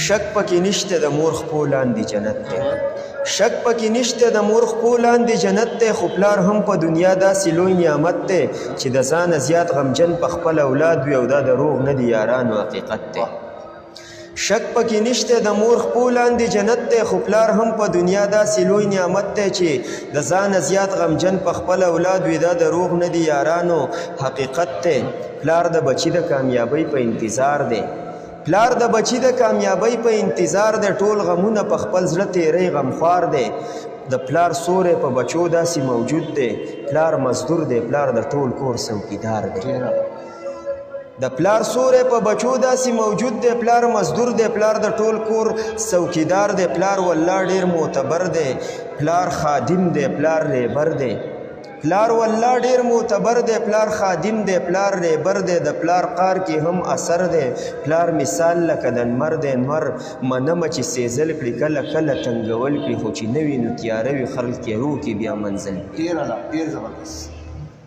شک پکې نشته د مور خپو لاندې جنت دی شک پکې نشته د مور خپو لاندې جنت دی خو پلار هم په دنیا داسې لوی نعمت دی چې د ځانه زیات غمجن په خپل اولاد وي او دا دروغ نه دي یارانو حقیقت دی شک پکې نشته د مور خپو لاندې جنت دی خو پلار هم په دنیا داسې لوی نعمت دی چې د ځانه زیات غمجن په خپل اولاد وي دا دروغ نه دي یارانو حقیقت دی پلار د بچي د کامیابۍ په انتظار دی پلار د بچی د کامیابۍ په انتظار دی ټول غمونه په خپل زړه تیری غمخوار دی د پلار سوری په بچو داسې موجود دی پلار مزدور دی پلار د ټول کور څوکیدار دی د پلار سوری په بچو داسې موجود دی پلار مزدور دی پلار د ټول کور څوکیدار دی پلار والله ډیر معتبر دی پلار خادم دی پلار ریبر دی پلار والله ډیر معتبر دی پلار خادم دی پلار ریبر دی د پلار قار کې هم اثر دی پلار مثال لکه د نمر دی نمر منمه چې سیزل کړي کله کله تنګول کړي خو چې نه وي نو تیاره وي خلک تیارو کې بیا منزل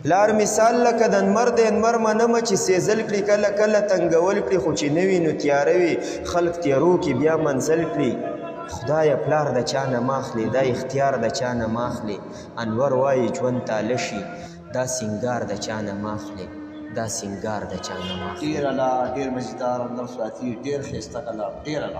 پلار مثال لکه د نمر دی نمر منمه چې سیزل کړي کله کله تنګول کړي خو چې نه وي نو تیاره وي خلک تیارو کې بیا منزل کړي خدای پلار د چا نه ماخلي دا اختیار د چا نه ماخلي انور وایي ژوند تاله شي دا سینګار د چا نه ماخلي دا سینګار د چا نه ماخلي ډېر الله ډېر مزیدار نفس راتی ډېر ښایسته کلام ډېر الله